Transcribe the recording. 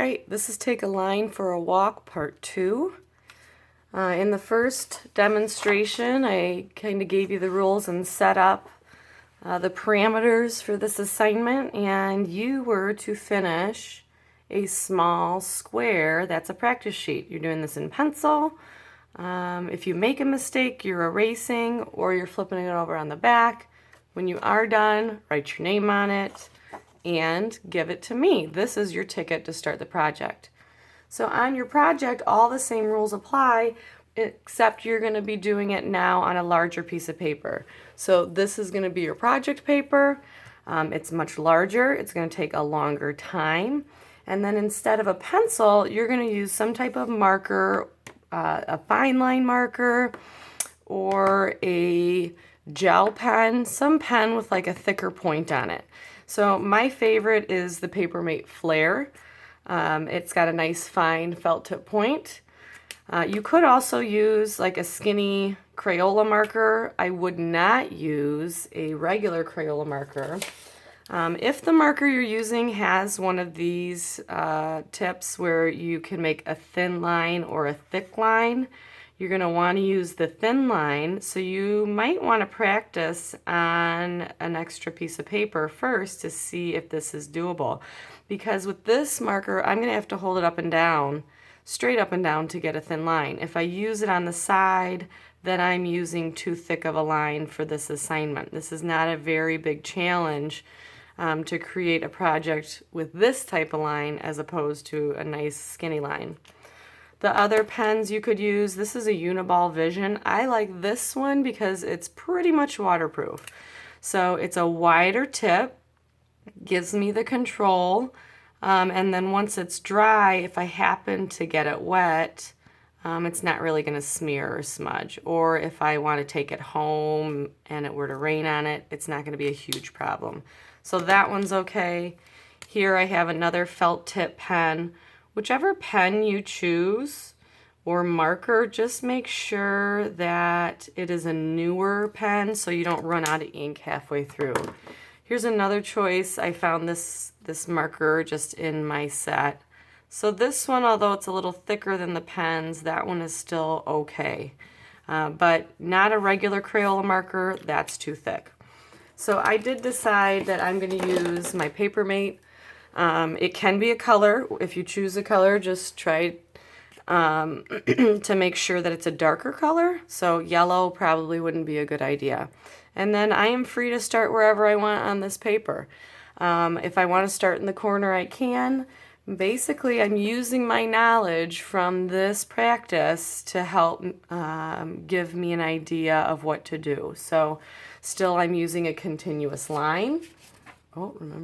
Alright, this is Take a Line for a Walk Part 2. In the first demonstration, I kind of gave you the rules and set up the parameters for this assignment, and you were to finish a small square. That's a practice sheet. You're doing this in pencil. If you make a mistake, you're erasing or you're flipping it over on the back. When you are done, write your name on it and give it to me. This is your ticket to start the project. So on your project, all the same rules apply, except you're going to be doing it now on a larger piece of paper. So this is going to be your project paper. It's much larger. It's going to take a longer time. And then instead of a pencil, you're going to use some type of marker, a fine line marker, or a gel pen, some pen with like a thicker point on it. So my favorite is the Papermate Flare. It's got a nice fine felt tip point. You could also use like a skinny Crayola marker. I would not use a regular Crayola marker. If the marker you're using has one of these tips where you can make a thin line or a thick line, you're going to want to use the thin line, so you might want to practice on an extra piece of paper first to see if this is doable. Because with this marker, I'm going to have to hold it up and down, straight up and down to get a thin line. If I use it on the side, then I'm using too thick of a line for this assignment. This is not a very big challenge to create a project with this type of line as opposed to a nice skinny line. The other pens you could use, this is a Uniball Vision. I like this one because it's pretty much waterproof. So it's a wider tip, gives me the control, and then once it's dry, if I happen to get it wet, it's not really going to smear or smudge. Or if I want to take it home and it were to rain on it, it's not going to be a huge problem. So that one's okay. Here I have another felt tip pen. Whichever pen you choose or marker, just make sure that it is a newer pen so you don't run out of ink halfway through. Here's another choice. I found this marker just in my set. So this one, although it's a little thicker than the pens, that one is still okay. But not a regular Crayola marker, that's too thick. So I did decide that I'm going to use my Papermate. It can be a color. If you choose a color, just try to make sure that it's a darker color. So yellow probably wouldn't be a good idea. And then I am free to start wherever I want on this paper. If I want to start in the corner, I can. Basically, I'm using my knowledge from this practice to help give me an idea of what to do. So still I'm using a continuous line. Oh, remember.